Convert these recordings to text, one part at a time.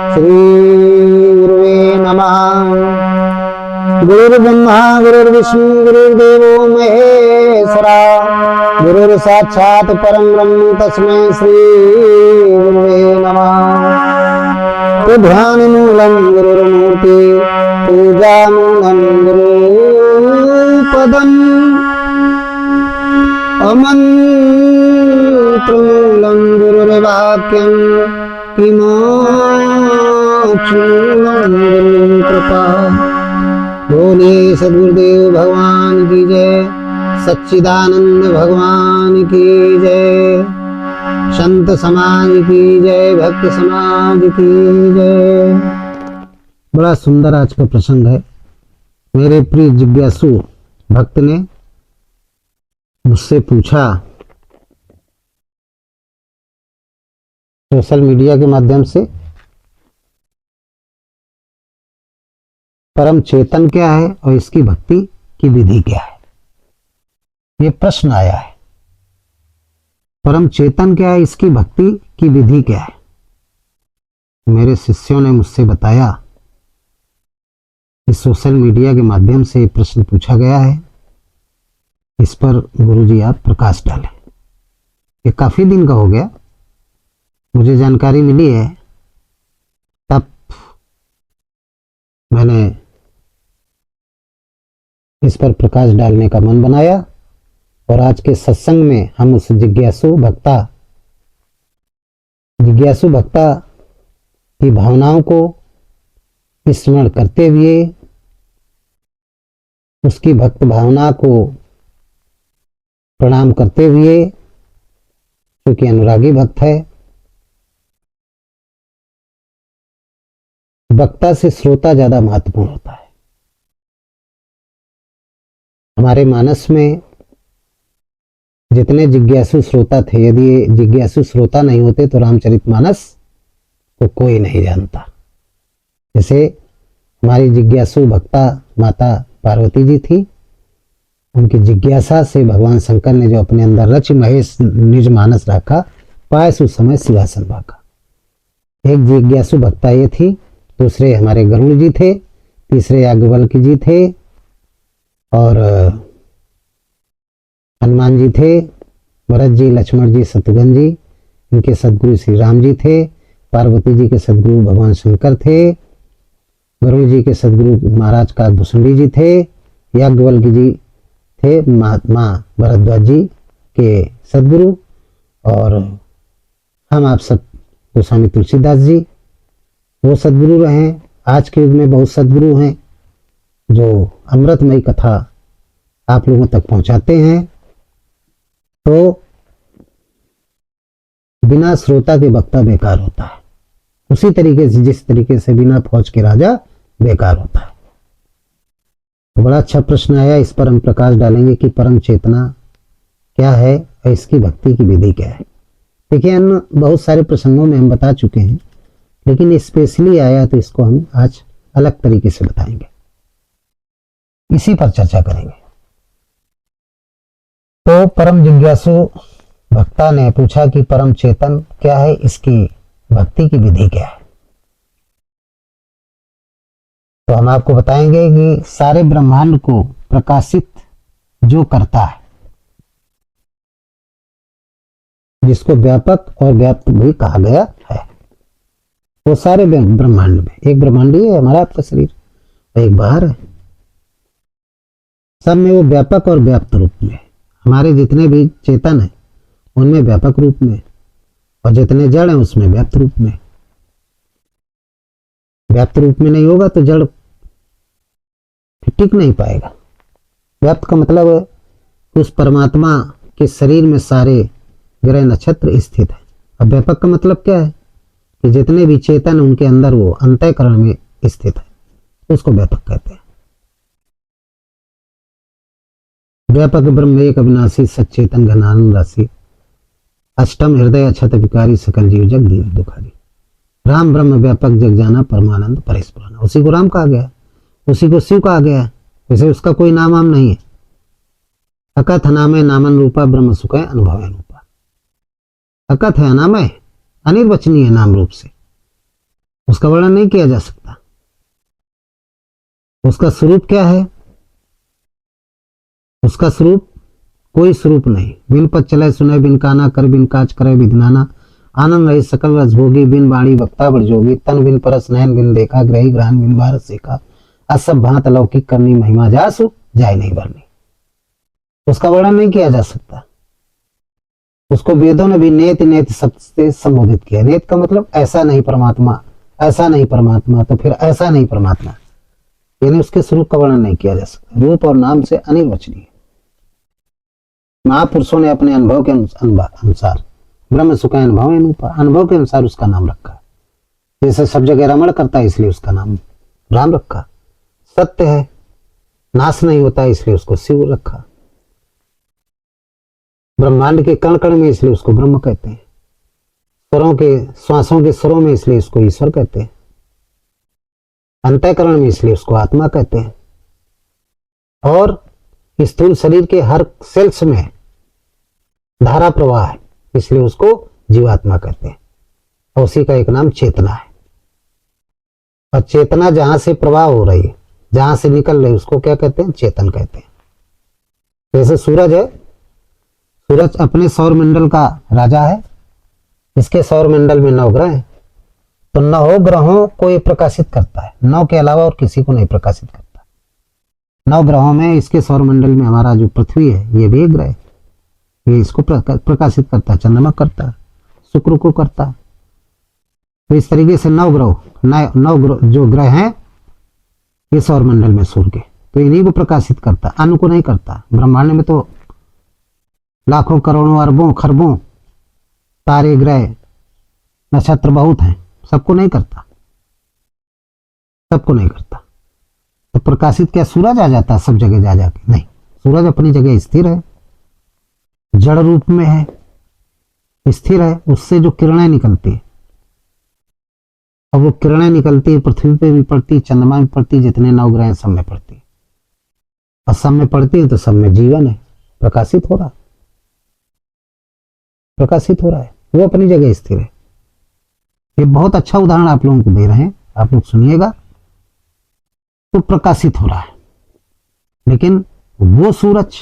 श्री गुरुवे नमः। गुरुर्ब्रह्मा गुरुर्विष्णु गुरुर्देवो महेश्वरा, गुरुर्साक्षात् परं ब्रह्म तस्मै श्री गुरुवे नमः। तो ध्यान मूलं गुरुर्मूर्ति, पूजा मूलं गुरुपदम्, अमन्त्रमूलं गुरुर्वाक्यं, किमोक्षमूलं गुरुकृपा। बोले सद्गुरुदेव भगवान की जय, सच्चिदानंद भगवान की जय, संत समाज की जय, भक्त समाज की जय। बड़ा सुंदर आज का प्रसंग है। मेरे प्रिय जिज्ञासु भक्त ने मुझसे पूछा सोशल मीडिया के माध्यम से, परम चेतन क्या है और इसकी भक्ति की विधि क्या है। ये प्रश्न आया है, परम चेतन क्या है, इसकी भक्ति की विधि क्या है। मेरे शिष्यों ने मुझसे बताया कि सोशल मीडिया के माध्यम से प्रश्न पूछा गया है, इस पर गुरुजी आप प्रकाश डालें। ये काफी दिन का हो गया, मुझे जानकारी मिली है, तब मैंने इस पर प्रकाश डालने का मन बनाया और आज के सत्संग में हम उस जिज्ञासु भक्ता की भावनाओं को स्मरण करते हुए, उसकी भक्त भावना को प्रणाम करते हुए, क्योंकि अनुरागी भक्त है, वक्ता से श्रोता ज्यादा महत्वपूर्ण होता है। हमारे मानस में जितने जिज्ञासु श्रोता थे, यदि ये जिज्ञासु श्रोता नहीं होते तो रामचरितमानस को कोई नहीं जानता। जैसे हमारी जिज्ञासु भक्ता माता पार्वती जी थी, उनकी जिज्ञासा से भगवान शंकर ने जो अपने अंदर रच महेश निज मानस रखा, पायस उस समय सिंहासन भागा। एक जिज्ञासु भक्ता ये थी, दूसरे हमारे गरुड़ जी थे, तीसरे याज्ञवल्क्य जी थे और हनुमान जी थे, भरत जी, लक्ष्मण जी, शत्रुघ्न जी, इनके सदगुरु श्री राम जी थे, पार्वती जी के सदगुरु भगवान शंकर थे, गरुड़ जी के सदगुरु महाराज काकभूषुंडी जी थे, याज्ञवल्क्य जी थे महात्मा भरद्वाज जी के सदगुरु, और हम आप सब गोस्वामी तुलसीदास जी वो सदगुरु रहे। आज के युग में बहुत सदगुरु हैं जो अमृतमयी कथा आप लोगों तक पहुंचाते हैं। तो बिना श्रोता के वक्ता बेकार होता है, उसी तरीके से जिस तरीके से बिना फौज के राजा बेकार होता है। तो बड़ा अच्छा प्रश्न आया, इस पर हम प्रकाश डालेंगे कि परम चेतना क्या है और इसकी भक्ति की विधि क्या है। देखिए, हम बहुत सारे प्रसंगों में हम बता चुके हैं, लेकिन स्पेशली आया तो इसको हम आज अलग तरीके से बताएंगे, इसी पर चर्चा करेंगे। तो परम जिज्ञासु भक्ता ने पूछा कि परम चेतन क्या है, इसकी भक्ति की विधि क्या है। तो हम आपको बताएंगे कि सारे ब्रह्मांड को प्रकाशित जो करता है, जिसको व्यापक और व्याप्त भी कहा गया है, वो सारे ब्रह्मांड में, एक ब्रह्मांड ही है हमारा आपका शरीर, एक बाहर है, सब में वो व्यापक और व्याप्त रूप में। हमारे जितने भी चेतन है उनमें व्यापक रूप में, और जितने जड़ हैं उसमें व्याप्त रूप में। व्याप्त रूप में नहीं होगा तो जड़ टिक नहीं पाएगा। व्याप्त का मतलब है उस परमात्मा के शरीर में सारे ग्रह नक्षत्र स्थित है। अब व्यापक का मतलब क्या है कि जितने भी चेतन उनके अंदर वो अंतःकरण में स्थित है, उसको व्यापक कहते हैं। व्यापक ब्रह्म एक अविनाशी सच्चेतन घनानंद राशि, अष्टम हृदय अक्षत विकारी सकल जीव जग दीन दुखारी। राम ब्रह्म व्यापक जग जाना परमानंद परेश पुराना। उसी को राम कहा गया, उसी को शिव कहा गया, वैसे उसका कोई नाम वाम नहीं है। अकथ नामे नामन रूपा ब्रह्म सुख है अनुभव रूपा। अकथ है, अनामय, अनिर्वचनीय नाम रूप से। उसका वर्णन नहीं किया जा सकता। उसका स्वरूप क्या है? उसका स्वरूप कोई स्वरूप नहीं। बिन पद चले सुने, बिन काना कर, बिन काज करे विधनाना, आनंद रही सकल रस भोगी, बिन वाणी वक्ता बड़ जोगी, तन बिन परस नयन बिन देखा, ग्रही ग्रहण बिन भारत सीखा, असब भांत अलौकिक करनी, महिमा जासु जाय नहीं बरनी। उसका वर्णन नहीं किया जा सकता। उसको वेदों ने भी नेत नेत शब्द से संबोधित किया। नेत का मतलब ऐसा नहीं परमात्मा, ऐसा नहीं परमात्मा, तो फिर ऐसा नहीं परमात्मा, यानी उसके स्वरूप का वर्णन नहीं किया जा सकता। रूप और नाम से अनिर्वचनीय। महापुरुषों ने अपने अनुभव के अनुसार, ब्रह्म सुख अनुभव के अनुसार उसका नाम रखा। जैसे सब जगह रमण करता है इसलिए उसका नाम राम रखा। सत्य है, नाश नहीं होता इसलिए उसको शिव रखा। ब्रह्मांड के कण कण में इसलिए उसको ब्रह्म कहते हैं। स्वरों के श्वासों के स्वरों में इसलिए इसको ईश्वर कहते हैं। अंतःकरण में इसलिए उसको आत्मा कहते हैं। और स्थूल शरीर के हर सेल्स में धारा प्रवाह है इसलिए उसको जीवात्मा कहते हैं। और उसी का एक नाम चेतना है। और चेतना जहां से प्रवाह हो रही है, जहां से निकल रही, उसको क्या कहते हैं? चेतन कहते हैं। जैसे सूरज है, सूरज अपने सौर मंडल का राजा है। इसके सौर मंडल में 9 ग्रह हैं, तो 9 ग्रहों को ये प्रकाशित करता है। 9 के अलावा और किसी को नहीं प्रकाशित करता। 9 ग्रहों में इसके सौर मंडल में हमारा जो पृथ्वी है, ये भी एक ग्रह है, ये इसको प्रकाशित करता है। चंद्रमा करता है, शुक्र को करता है। तो इस तरीके से 9 ग्रह जो ग्रह हैं ये सौर मंडल में सूर्य के, तो इन्हीं को प्रकाशित करता, अन्य को नहीं करता। ब्रह्मांड में तो लाखों करोड़ों अरबों खरबों तारे ग्रह नक्षत्र बहुत हैं, सबको नहीं करता, सबको नहीं करता। तो प्रकाशित क्या सूरज आ जाता है सब जगह जा जाके? नहीं, सूरज अपनी जगह स्थिर है, जड़ रूप में है, स्थिर है। उससे जो किरणें निकलती है, अब वो किरणें निकलती है, पृथ्वी पे भी पड़ती, चंद्रमा में पड़ती, जितने 9 ग्रह हैं सब में पड़ती है। और सब में पड़ती है तो सब में जीवन है, प्रकाशित हो रहा, प्रकाशित हो रहा है, वो अपनी जगह स्थिर है। ये बहुत अच्छा उदाहरण आप लोगों को दे रहे हैं, आप लोग सुनिएगा। तो प्रकाशित हो रहा है, लेकिन वो सूरज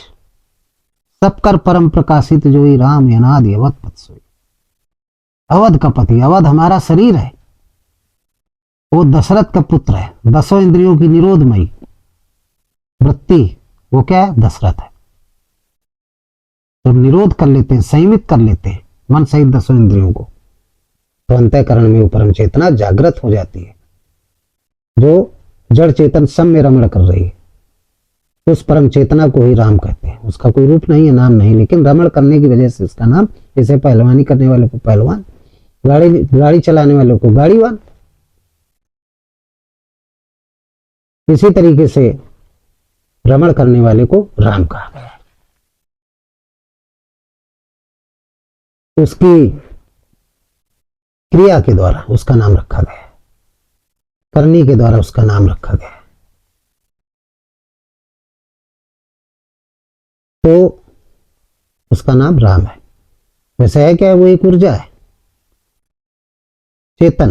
सब कर परम प्रकाशित जो ही राम अनादि अवध पद सोई। अवध का पति, अवध हमारा शरीर है, वो दशरथ का पुत्र है। 10 इंद्रियों की निरोधमयी वृत्ति, वो क्या है? दशरथ है। जब निरोध कर लेते हैं, संयमित कर लेते हैं मन सहित 10 इंद्रियों को, तो अंतःकरण में वो परम चेतना जागृत हो जाती है, जो जड़ चेतन सब में रमण कर रही है। उस परम चेतना को ही राम कहते हैं। उसका कोई रूप नहीं है, नाम नहीं, लेकिन रमण करने की वजह से उसका नाम। जैसे पहलवानी करने वाले को पहलवान, गाड़ी चलाने वाले को गाड़ीवान, इसी तरीके से रमण करने वाले को राम कहा गया। उसकी क्रिया के द्वारा उसका नाम रखा गया, करनी के द्वारा उसका नाम रखा गया। तो उसका नाम राम है। वैसे है क्या? वो एक ऊर्जा है, चेतन,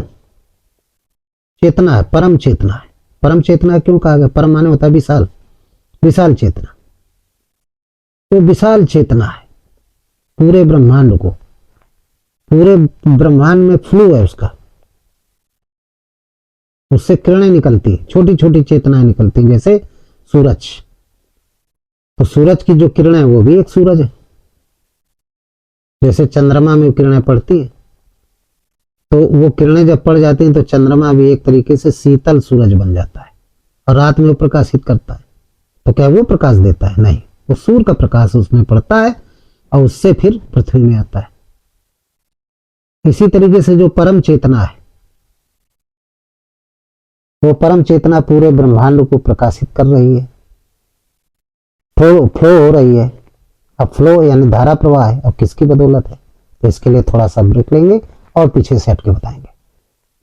चेतना है, परम चेतना है। परम चेतना क्यों कहा गया? परम माने होता है विशाल, विशाल चेतना। तो विशाल चेतना है, पूरे ब्रह्मांड को, पूरे ब्रह्मांड में फ्लो है उसका, उससे किरणें निकलती, छोटी छोटी चेतनाएं निकलती, जैसे सूरज। तो सूरज की जो किरणें वो भी एक सूरज है। जैसे चंद्रमा में किरणें पड़ती है, तो वो किरणें जब पड़ जाती हैं तो चंद्रमा भी एक तरीके से शीतल सूरज बन जाता है, और रात में वो प्रकाशित करता है। तो क्या वो प्रकाश देता है? नहीं, वो सूर्य का प्रकाश उसमें पड़ता है और उससे फिर पृथ्वी में आता है। इसी तरीके से जो परम चेतना है, वो परम चेतना पूरे ब्रह्मांड को प्रकाशित कर रही है, फ्लो हो रही है। अब फ्लो यानी धारा प्रवाह है। अब किसकी बदौलत है? तो इसके लिए थोड़ा सा ब्रेक लेंगे और पीछे से हट के बताएंगे।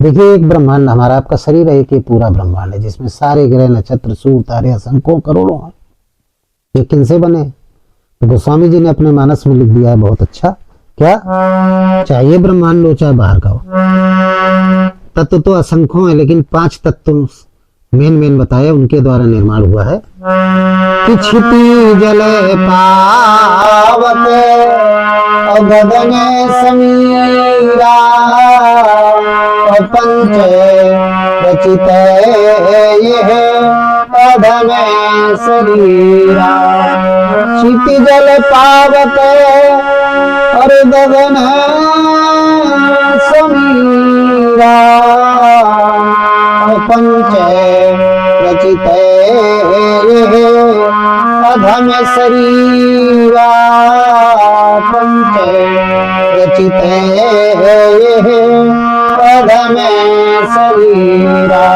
देखिए, एक ब्रह्मांड हमारा, आपका शरीर है, एक ये पूरा ब्रह्मांड है, जिसमें सारे ग्रह नक्षत्र सूर्य तारे असंख्यों करोड़ों हैं। ये किनसे बने? तो गोस्वामी जी ने अपने मानस में लिख दिया है बहुत अच्छा। क्या? चाहे ब्रह्मांड हो चाहे बाहर का हो, तत्व तो असंख्यों है, लेकिन 5 तत्व मेन बताए, उनके द्वारा निर्माण हुआ है कि क्षिति जल पावक और गगन समीरा और पंच रचित यह अधम शरीरा। क्षिति जल पावक और गगन समीरा पंच रचित अधम शरीरा पंच रचित अधम शरीरा।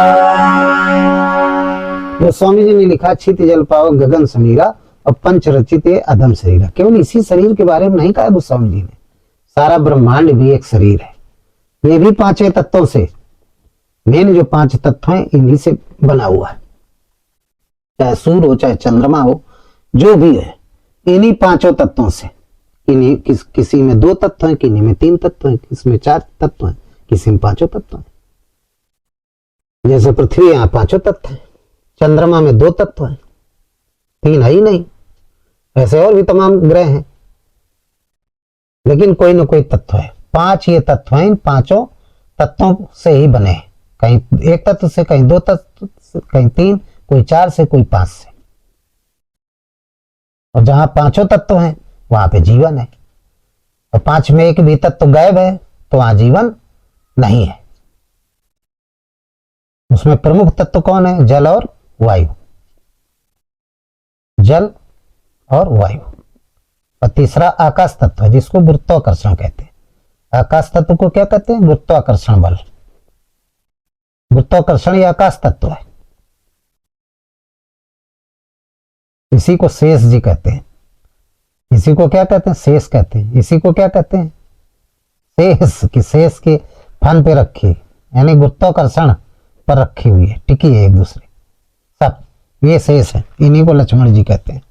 गोस्वामी जी ने लिखा क्षिति जल पावक गगन समीरा और पंच रचित अधम शरीरा। केवल इसी शरीर के बारे में नहीं कहा गोस्वामी जी ने, सारा ब्रह्मांड भी एक शरीर है। ये भी 5 तत्वों से, मेन जो 5 तत्व हैं इन्हीं से बना हुआ है। चाहे सूर्य हो, चाहे चंद्रमा हो, जो भी है इन्हीं 5 तत्वों से। इन्हीं किसी में 2 तत्व हैं, किसी में 3 तत्व हैं, किसी में 4 तत्व हैं, किसी में 5 तत्व हैं। जैसे पृथ्वी, यहाँ 5 तत्व हैं। चंद्रमा में 2 तत्व हैं, 3 है ही नहीं। ऐसे और भी तमाम ग्रह हैं, लेकिन कोई ना कोई तत्व है। 5 ये तत्व हैं, इन 5 तत्वों से ही बने हैं। कहीं 1 तत्व से, कहीं 2 तत्व से, कहीं 3, कोई 4 से, कोई 5 से। और जहां 5 तत्व हैं वहां पे जीवन है, और 5 में एक भी तत्व गायब है तो वहां जीवन नहीं है। उसमें प्रमुख तत्व कौन है? जल और वायु। जल और वायु। और तीसरा आकाश तत्व है, जिसको गुरुत्वाकर्षण कहते हैं। आकाश तत्व को क्या कहते हैं? गुरुत्वाकर्षण बल। गुरुत्वाकर्षण ये आकाश तत्व है। इसी को शेष जी कहते हैं। इसी को क्या कहते हैं? शेष कहते हैं। इसी को क्या कहते हैं? शेष की, शेष के फन पे रखी, यानी गुरुत्वाकर्षण पर रखी हुई है, टिकी है एक दूसरे, सब ये शेष है। इन्हीं को लक्ष्मण जी कहते हैं।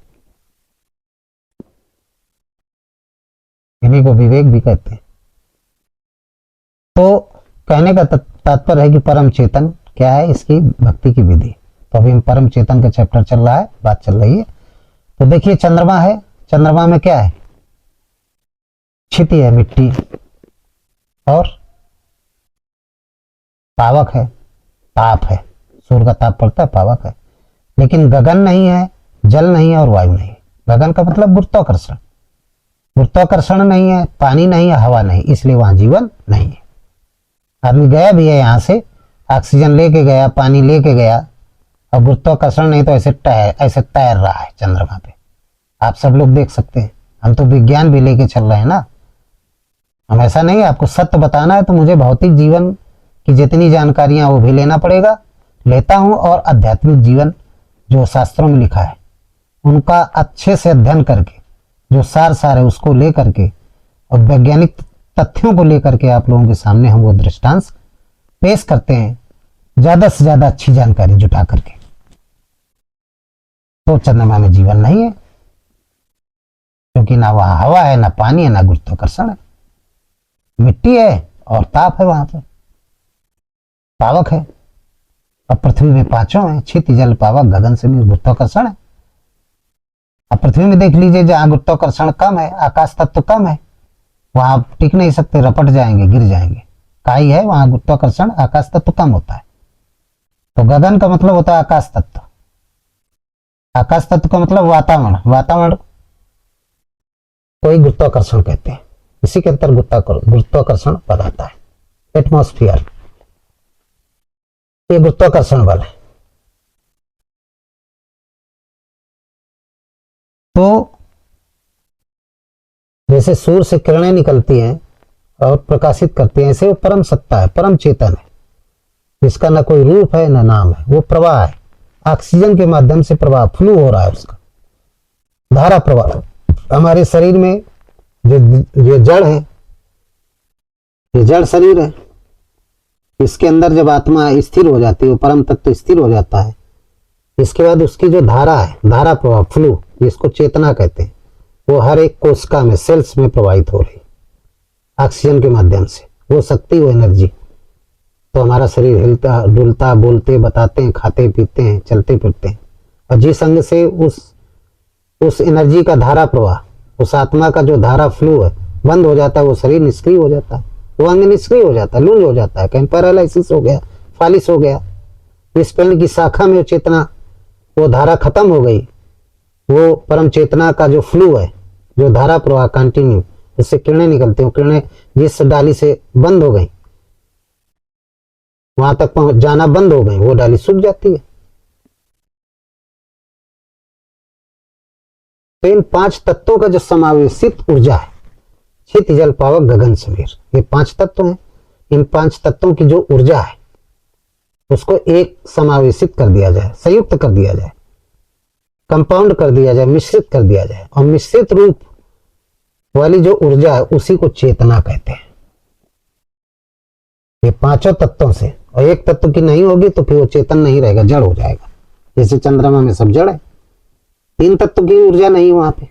इन्हीं को विवेक भी कहते हैं। तो कहने का तात्पर्य है कि परम चेतन क्या है, इसकी भक्ति की विधि। तो अभी परम चेतन का चैप्टर चल रहा है, बात चल रही है। तो देखिए चंद्रमा है, चंद्रमा में क्या है? क्षिति है, मिट्टी, और पावक है, ताप है। सूर्य का ताप पड़ता है, पावक है। लेकिन गगन नहीं है, जल नहीं है और वायु नहीं है। गगन का मतलब गुरुत्वाकर्षण, गुरुत्वाकर्षण नहीं है, पानी नहीं है, हवा नहीं, इसलिए वहां जीवन नहीं है। आदमी गया भी है यहाँ से, ऑक्सीजन लेके गया, पानी लेके गया, और गुरुत्वाकर्षण नहीं तो ऐसे तैर रहा है चंद्रमा पे। आप सब लोग देख सकते हैं। हम तो विज्ञान भी लेके चल रहे हैं ना। हम ऐसा नहीं है, आपको सत्य बताना है तो मुझे भौतिक जीवन की जितनी जानकारियां वो भी लेना पड़ेगा, लेता हूं। और आध्यात्मिक जीवन जो शास्त्रों में लिखा है उनका अच्छे से अध्ययन करके, जो सार है उसको लेकर के, और वैज्ञानिक तथ्यों को लेकर के आप लोगों के सामने हम वो दृष्टांत पेश करते हैं, ज्यादा से ज्यादा अच्छी जानकारी जुटा करके। तो चंद्रमा में जीवन नहीं है, क्योंकि ना वहां हवा है, ना पानी है, ना गुरुत्वाकर्षण है। मिट्टी है और ताप है, वहां पे पावक है। अब पृथ्वी में 5 हैं, क्षिति जल पावक गगन से भी गुरुत्वाकर्षण है। अब पृथ्वी में देख लीजिए, जहां गुरुत्वाकर्षण कम है, आकाश तत्व कम है, वहां आप टिक नहीं सकते, रपट जाएंगे, गिर जाएंगे। काई है, वहां गुरुत्वाकर्षण आकाश तत्व कम होता है। तो गगन का मतलब होता है आकाश तत्व। आकाश तत्व का मतलब वातावरण। वातावरण को ही गुरुत्वाकर्षण कहते हैं। इसी के अंतर गुरुत्वाकर्षण पद आता है। एटमॉस्फेयर, ये गुरुत्वाकर्षण बल है। तो जैसे सूर्य से किरणें निकलती हैं और प्रकाशित करती हैं, ऐसे वो परम सत्ता है, परम चेतन है, जिसका ना कोई रूप है ना नाम है। वो प्रवाह है, ऑक्सीजन के माध्यम से प्रवाह फ्लो हो रहा है, उसका धारा प्रवाह। हमारे शरीर में जो ये जड़ है, ये जड़ शरीर है, इसके अंदर जब आत्मा स्थिर हो जाती है, वो परम तत्व स्थिर हो जाता है, इसके बाद उसकी जो धारा है, धारा प्रवाह फ्लो, जिसको चेतना कहते हैं, वो हर एक कोशिका में, सेल्स में प्रवाहित हो रही ऑक्सीजन के माध्यम से। वो शक्ति, वो एनर्जी। तो हमारा शरीर हिलता डुलता, बोलते बताते हैं, खाते पीते हैं, चलते फिरते हैं। और जिस अंग से उस एनर्जी का धारा प्रवाह, उस आत्मा का जो धारा फ्लो है बंद हो जाता है, वो शरीर निष्क्रिय हो जाता है, वो अंग निष्क्रिय हो जाता है, लूंज हो जाता है, कहीं पैरालिसिस हो गया, फालिस हो गया। इस पेड़ की शाखा में चेतना, वो धारा खत्म हो गई, वो परम चेतना का जो फ्लो है, जो धारा प्रवाह कंटिन्यू, उससे किरणें निकलती हैं, किरणें जिस डाली से बंद हो गई, वहां तक पहुंच जाना बंद हो गई, वो डाली सूख जाती है। तो इन 5 तत्वों का जो समावेशित ऊर्जा है, चित जल पावक गगन समीर, ये 5 तत्व हैं। इन 5 तत्वों की जो ऊर्जा है उसको एक समावेशित कर दिया जाए, संयुक्त कर दिया जाए, कंपाउंड कर दिया जाए, मिश्रित कर दिया जाए, और मिश्रित रूप वाली जो ऊर्जा है उसी को चेतना कहते हैं। ये 5 तत्वों से, और एक तत्व की नहीं होगी तो फिर वो चेतन नहीं रहेगा, जड़ हो जाएगा। जैसे चंद्रमा में सब जड़ है, 3 तत्व की ऊर्जा नहीं वहां पे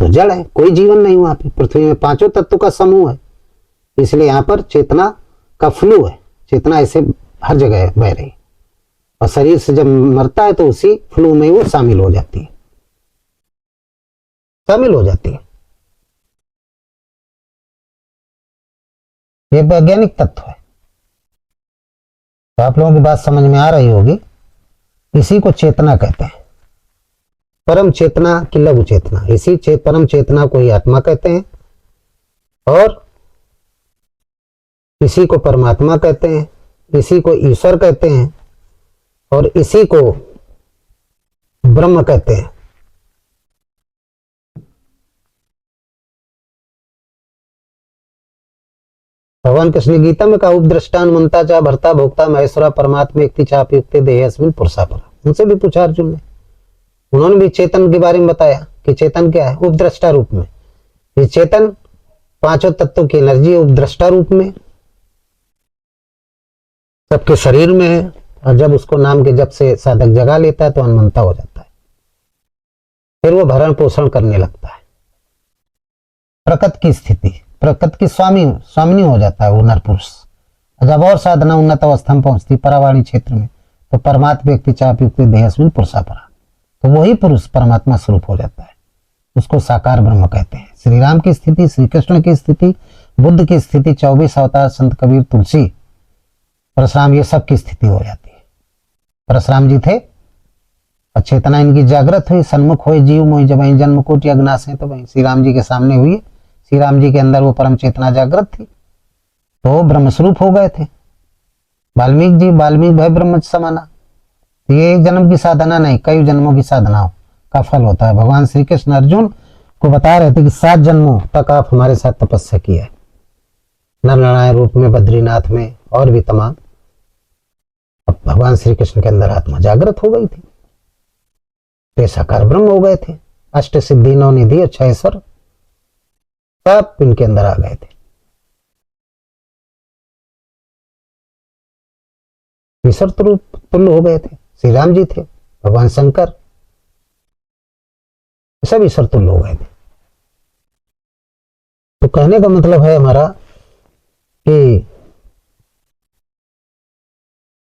तो जड़ है, कोई जीवन नहीं वहां पे। पृथ्वी में 5 तत्व का समूह है, इसलिए यहाँ पर चेतना का फ्लो है, चेतना ऐसे हर जगह बह रही, और शरीर से जब मरता है तो उसी फ्लो में वो शामिल हो जाती है, शामिल हो जाती है। ये वैज्ञानिक तत्व है, तो आप लोगों की बात समझ में आ रही होगी। इसी को चेतना कहते हैं, परम चेतना की लघु चेतना। इसी परम चेतना को ही आत्मा कहते हैं, और इसी को परमात्मा कहते हैं, इसी को ईश्वर कहते हैं, और इसी को ब्रह्म कहते हैं। भगवान कृष्ण ने गीता में कहा, उपद्रष्टान मनता चा भरता भोक्ता महेश्वरा परमात्मा एक चाप युक्त देहस्मिन पुरुषा पर। उनसे भी पूछा अर्जुन ने, उन्होंने भी चेतन के बारे में बताया कि चेतन क्या है, उपद्रष्टा रूप में। ये चेतन 5 तत्वों की एनर्जी उपद्रष्टा रूप में सबके शरीर में है, और जब उसको नाम के जब से साधक जगा लेता है तो अनमनता हो जाता है, फिर वो भरण पोषण करने लगता है। प्रकृति की स्थिति, प्रकृति की स्वामिनी हो जाता है वो नर पुरुष। जब और साधना उन्नत अवस्था में पहुंचती परावाणी क्षेत्र में, तो परमात्मा व्यक्ति चाप युक्त देहस्मिन पुरुषा परा, तो वही पुरुष परमात्मा स्वरूप हो जाता है, उसको साकार ब्रह्म कहते हैं। श्री राम की स्थिति, श्री कृष्ण की स्थिति, बुद्ध की स्थिति, 24 अवतार, संत कबीर, तुलसी, परशुराम, ये सब की स्थिति हो जाती है। परशुराम जी थे और चेतना इनकी जागृत हुई, सन्मुख हुए जीव मोहि जब जन्म कोटि अग्नाश है, तो वही श्री राम जी के सामने हुई, श्री राम जी के अंदर वो परम चेतना जागृत थी, तो ब्रह्मस्वरूप हो गए थे। वाल्मीकि जी, वाल्मीकि भय ब्रह्म समाना, ये एक जन्म की साधना नहीं, कई जन्मों की साधनाओं का फल होता है। भगवान श्री कृष्ण अर्जुन को बता रहे थे कि 7 जन्मों तक आप हमारे साथ तपस्या की है, नरनारायण रूप में, बद्रीनाथ में, और भी तमाम। अब भगवान श्री कृष्ण के अंदर आत्मा जागृत हो गई थी, तो साकार ब्रह्म हो गए थे। अष्ट सिद्धि 9 निधि 6 ईश्वर सब इनके अंदर आ गए थे। ईश्वर तुल्य हो गए थे। श्री राम जी थे, भगवान शंकर, सब ईश्वर तुल्य हो गए थे। तो कहने का मतलब है हमारा कि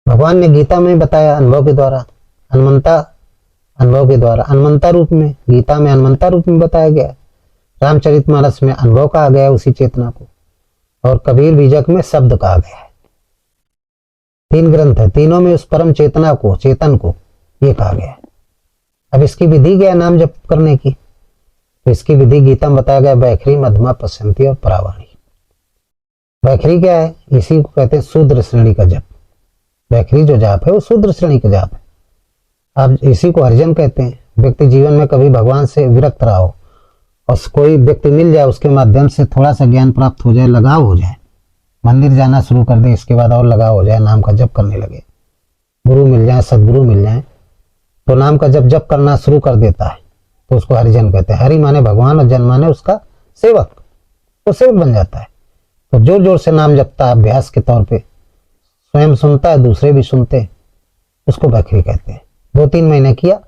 भगवान ने गीता में बताया अनुभव के द्वारा, अनुभव के द्वारा, अनमंता रूप में, गीता में अनमंता रूप में बताया गया। रामचरितमानस में अनुभव कहा गया उसी चेतना को, और कबीर बीजक में शब्द कहा गया है। 3 ग्रंथ है, तीनों में उस परम चेतना को, चेतन को ये कहा गया है। अब इसकी विधि क्या है नाम जप करने की, तो इसकी विधि गीता में बताया गया, वैखरी, मध्यमा, पश्यंती और परावाणी। वैखरी क्या है, इसी को कहते हैं शूद्र श्रेणी का जप। वैखरी जो जाप है वो शूद्र श्रेणी का जाप है। अब इसी को हरिजन कहते हैं। व्यक्ति जीवन में कभी भगवान से विरक्त रहा हो और कोई व्यक्ति मिल जाए, उसके माध्यम से थोड़ा सा ज्ञान प्राप्त हो जाए, लगाव हो जाए, मंदिर जाना शुरू कर दे, इसके बाद और लगाव हो जाए, नाम का जप करने लगे, गुरु मिल जाए, सदगुरु मिल जाए, तो नाम का जप करना शुरू कर देता है, तो उसको हरिजन कहते हैं। हरि माने भगवान और जन माने उसका सेवक, वो सेवक बन जाता है। तो जोर जोर से नाम जपता है, अभ्यास के तौर पे, स्वयं सुनता है, दूसरे भी सुनते, उसको वैखरी कहते हैं। 2-3 महीने किया,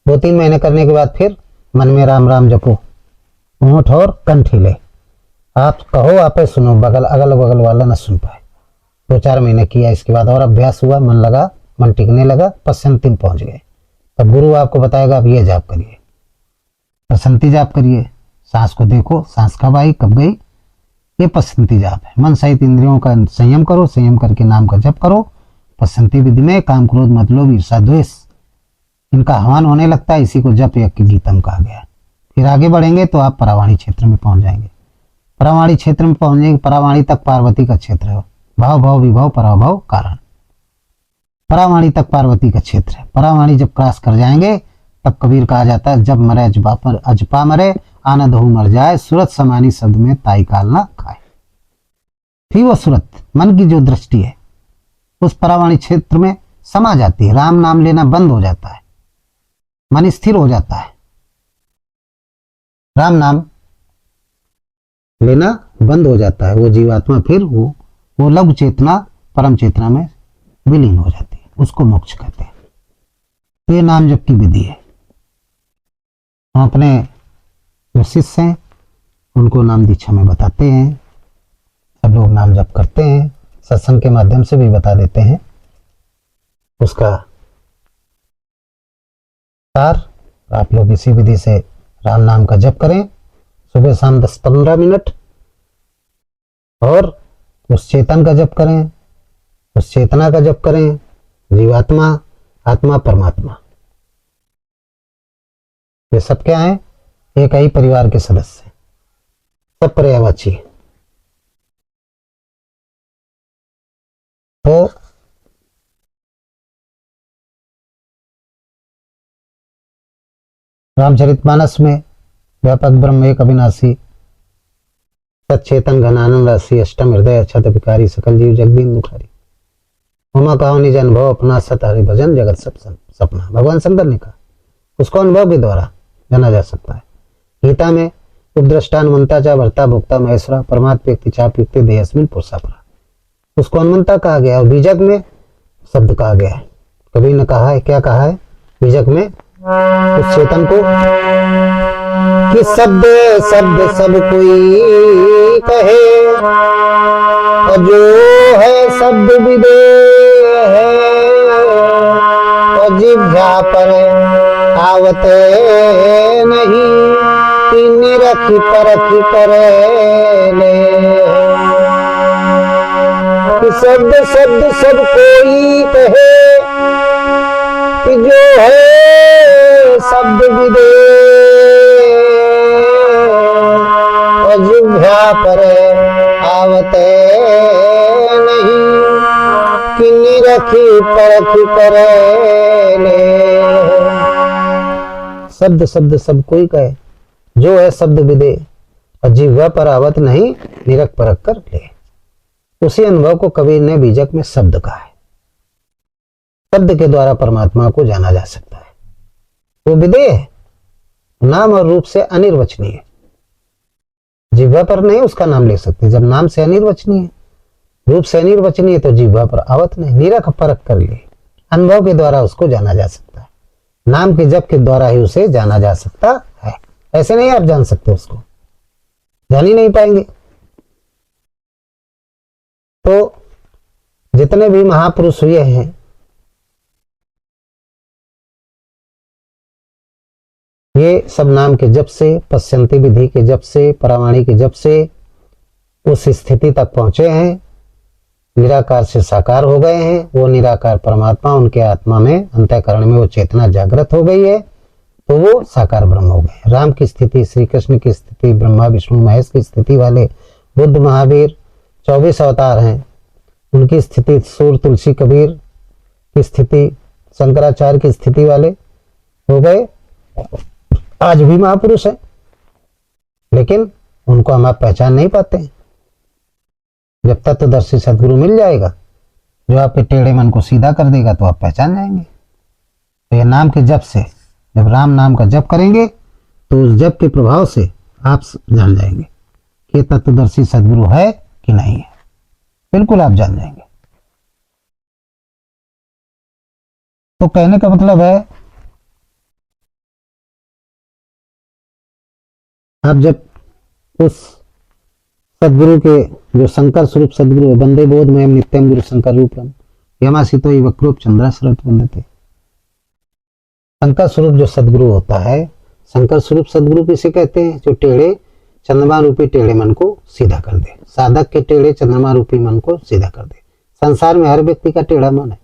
2-3 महीने करने के बाद फिर मन में राम राम जपो, होंठ और कंठ हिले, आप कहो आपे सुनो, अगल बगल वाला न सुन पाए, 2-4 महीने किया, इसके बाद और अभ्यास हुआ, मन लगा, मन टिकने लगा, पश्चंती पहुंच गए। तब गुरु आपको बताएगा आप ये जाप करिए, पश्चंती जाप करिए, सांस को देखो, सांस कब आई कब गई, ये पश्चंती जाप है। मन सहित इंद्रियों का संयम करो, संयम करके नाम का जप करो। पश्चंती विधि में काम, क्रोध, मत, लोभ, ईर्ष्या, द्वेष इनका हवन होने लगता है, इसी को जप यज्ञ गीतम कहा गया। फिर आगे बढ़ेंगे तो आप परावाणी क्षेत्र में पहुंच जाएंगे। परावाणी क्षेत्र में पहुंचेंगे, परावाणी तक पार्वती का क्षेत्र है, भाव भाव विभव पराभव कारण, परावाणी तक पार्वती का क्षेत्र है। परावाणी जब क्रॉस कर जाएंगे तब कबीर कहा जाता है, जब मरे अजपा मरे, आनंद हो मर जाए, सूरत समानी शब्द में ताई काल ना खाए। फिर वो सूरत मन की जो दृष्टि है उस परावाणी क्षेत्र में समा जाती है, राम नाम लेना बंद हो जाता है, मन स्थिर हो जाता है, राम नाम लेना बंद हो जाता है। वो जीवात्मा फिर वो लघु चेतना परम चेतना में विलीन हो जाती है, उसको मोक्ष कहते हैं। तो ये नाम जप की विधि है। हम अपने जो शिष्य हैं उनको नाम दीक्षा में बताते हैं, सब लोग नाम जप करते हैं, सत्संग के माध्यम से भी बता देते हैं उसका सार। आप लोग इसी विधि से राम नाम का जप करें, सुबह शाम 10-15 मिनट, और उस चेतन का जप करें, उस चेतना का जप करें। जीवात्मा, आत्मा, परमात्मा, ये सब क्या है? एक ही परिवार के सदस्य, सब पर्यायवाची। तो रामचरितमानस में व्यापक ब्रह्म एक अविनाशी सचेतन घनानंद राशि अष्टम हृदय अक्षत विकारी सकल जीव जगदीन दुखारी उमा कहो निज अनुभव अपना सत हरि भजन जगत सब सपना। भगवान शंकर ने कहा, उसको अनुभव के द्वारा जाना जा सकता है। गीता में उपद्रष्टान मनता चा भरता भोक्ता महेश्वरा परमात्म व्यक्ति चाप युक्ति देहस्मिन पुरुषापरा, उसको अनुमंता कहा गया और बीजक में शब्द कहा गया है। कभी ने कहा है, क्या कहा है बीजक में उस चेतन को कि शब्द शब्द सब कोई कहे और जो है शब्द विदेह है, और जिह्वा पर आवत नहीं कि निरख परख करे ले। कि शब्द शब्द सब कोई कहे कि जो है शब्द विदेह, और जिह्वा पर आवत नहीं कि निरखी परख करे ले। शब्द शब्द सब कोई कहे, जो है शब्द विदे, और जिह्वा पर आवत नहीं निरख परख कर ले। उसी अनुभव को कबीर ने बीजक में शब्द कहा है। शब्द के द्वारा परमात्मा को जाना जा सकता है। वो विदेह है, नाम और रूप से अनिर्वचनीय, जिह्वा पर नहीं उसका नाम ले सकते। जब नाम से अनिर्वचनीय, रूप से अनिर्वचनीय, तो जिह्वा पर आवत नहीं, निरख परख कर ले। अनुभव के द्वारा उसको जाना जा सकता है, नाम के जप के द्वारा ही उसे जाना जा सकता है। ऐसे नहीं आप जान सकते, उसको जान ही नहीं पाएंगे। तो जितने भी महापुरुष हुए हैं ये सब नाम के जप से, पश्चंती विधि के जप से, परावाणी के जप से उस स्थिति तक पहुंचे हैं, निराकार से साकार हो गए हैं। वो निराकार परमात्मा उनके आत्मा में, अंतःकरण में वो चेतना जागृत हो गई है, तो वो साकार ब्रह्म हो गए। राम की स्थिति, श्री कृष्ण की स्थिति, ब्रह्मा विष्णु महेश की स्थिति वाले, बुद्ध महावीर 24 अवतार हैं, उनकी स्थिति, सूर तुलसी कबीर की स्थिति, शंकराचार्य की स्थिति वाले हो गए। आज भी महापुरुष है, लेकिन उनको हम आप पहचान नहीं पाते हैं। जब तत्वदर्शी सदगुरु मिल जाएगा जो आपके टेढ़े मन को सीधा कर देगा, तो आप पहचान जाएंगे। तो ये नाम के जप से, जब राम नाम का जप करेंगे तो उस जप के प्रभाव से आप जान जाएंगे कि तत्वदर्शी सदगुरु है कि नहीं है। बिल्कुल आप जान जाएंगे। तो कहने का मतलब है, आप जब उस सदगुरु के जो शंकर स्वरूप सदगुरु है, वंदे बोधमयम नित्यम गुरु शंकर रूपम यमासितो वक्रोप चंद्रा स्रवत वंदते। शंकर स्वरूप जो सदगुरु होता है, शंकर स्वरूप सदगुरु किसे कहते हैं? जो टेढ़े चंद्रमा रूपी टेढ़े मन को सीधा कर दे, साधक के टेढ़े चंद्रमा रूपी मन को सीधा कर दे। संसार में हर व्यक्ति का टेढ़ा मन है।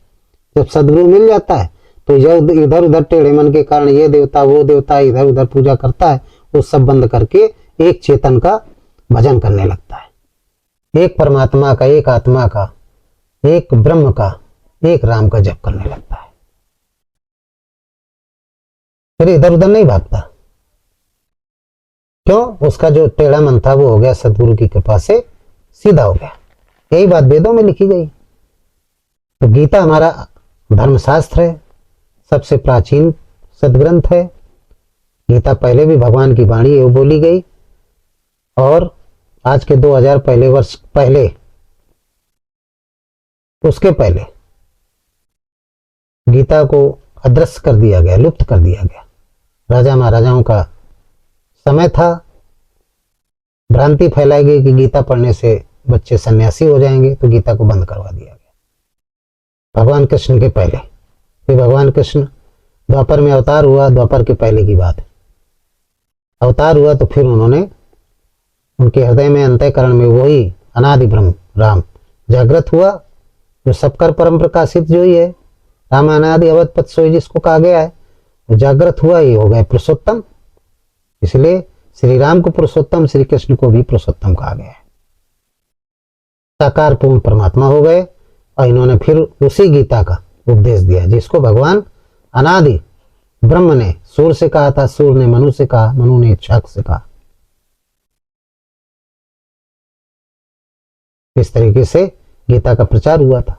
जब सदगुरु मिल जाता है तो इधर उधर टेढ़े मन के कारण ये देवता वो देवता इधर उधर पूजा करता है, वो सब बंद करके एक चेतन का भजन करने लगता है, एक परमात्मा का, एक आत्मा का, एक ब्रह्म का, एक राम का जप करने लगता है। फिर इधर उधर नहीं भागता। क्यों? उसका जो टेढ़ा मन था वो हो गया सदगुरु की कृपा से सीधा हो गया। यही बात वेदों में लिखी गई। तो गीता हमारा धर्मशास्त्र है, सबसे प्राचीन सदग्रंथ है। गीता पहले भी भगवान की वाणी है, वो बोली गई, और आज के 2000 वर्ष पहले, उसके पहले गीता को अदृश्य कर दिया गया, लुप्त कर दिया गया। राजा महाराजाओं का समय था, भ्रांति फैलाई गई कि गीता पढ़ने से बच्चे सन्यासी हो जाएंगे, तो गीता को बंद करवा दिया गया भगवान कृष्ण के पहले। फिर भगवान कृष्ण द्वापर में अवतार हुआ, द्वापर के पहले की बात है। अवतार हुआ तो फिर उन्होंने, उनके हृदय में अंतःकरण में वही अनादि ब्रह्म राम जागृत हुआ, जो सबकर परम प्रकाशित जो ही है, राम अनादि अवध सोई जिसको कहा गया है, वो जागृत हुआ, ये हो गए पुरुषोत्तम। इसलिए श्री राम को पुरुषोत्तम, श्री कृष्ण को भी पुरुषोत्तम कहा गया है। साकार पूर्ण परमात्मा हो गए, और इन्होंने फिर उसी गीता का उपदेश दिया जिसको भगवान अनादि ब्रह्म ने सूर से कहा था, सूर ने मनु से कहा, मनु ने इक्ष्वाक से कहा। इस तरीके से गीता का प्रचार हुआ था।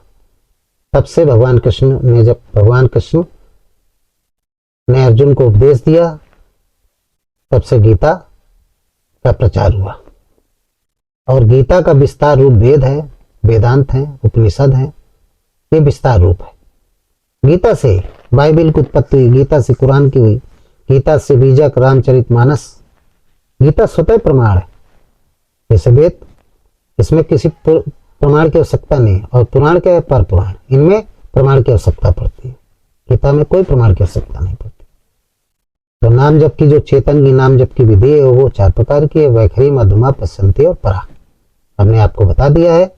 तब से भगवान कृष्ण ने, जब भगवान कृष्ण ने अर्जुन को उपदेश दिया, तब से गीता का प्रचार हुआ। और गीता का विस्तार रूप वेद है, वेदांत है, उपनिषद है, ये विस्तार रूप है। गीता से बाइबिल की उत्पत्ति हुई, गीता से कुरान की हुई, गीता से बीजक रामचरितमानस। गीता स्वतः प्रमाण है, जैसे वेद, इसमें किसी प्रमाण की आवश्यकता नहीं है। और पुराण क्या है? पर पुराण, इनमें प्रमाण की आवश्यकता पड़ती है। गीता में कोई प्रमाण की आवश्यकता नहीं पड़ती। तो नाम जप की जो चेतन की नाम जप की विधि है वो 4 प्रकार की है, वैखरी, मध्यमा, पश्चंती और परा। हमने आपको बता दिया है।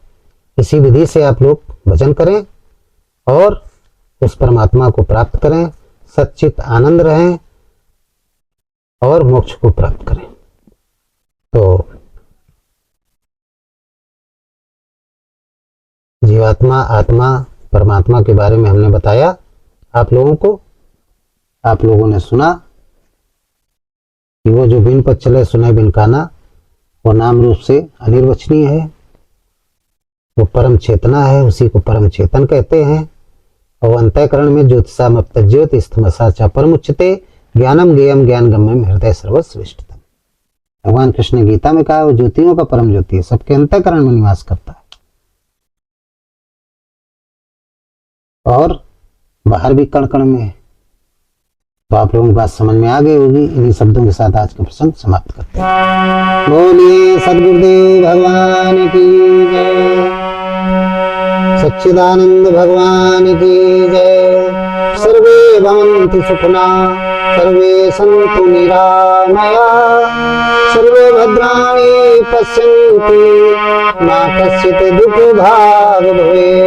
इसी विधि से आप लोग भजन करें और उस परमात्मा को प्राप्त करें, सच्चित आनंद रहें और मोक्ष को प्राप्त करें। तो जीवात्मा, आत्मा, परमात्मा के बारे में हमने बताया आप लोगों को। आप लोगों ने सुना कि वो जो बिन पद चले सुने बिन काना, वो नाम रूप से अनिर्वचनीय है, वो परम चेतना है, उसी को परम चेतन कहते हैं। और अंतःकरण में ज्योतिषामप्त ज्योति स्थमसा परमुच्यते ज्ञानम ज्ञेयम ज्ञान गम्यम हृदय सर्वश्रेष्ठतम। भगवान कृष्ण ने गीता में कहा वो ज्योतियों का परम ज्योति है, सबके अंतःकरण में निवास करता है, और बाहर भी कण कण में है। तो आप लोगों की बात समझ में आ गई होगी। इन्हीं शब्दों के साथ आज का प्रसंग समाप्त करते हैं। बोलिए सद्गुरुदेव भगवान की जय, सच्चिदानंद भगवान की जय। सर्वे भवन्तु सुखिना, सर्वे सन्तु निरामया, सर्वे भद्राणि पश्यन्तु मा कश्चित् दुःखभाग् भवेत्।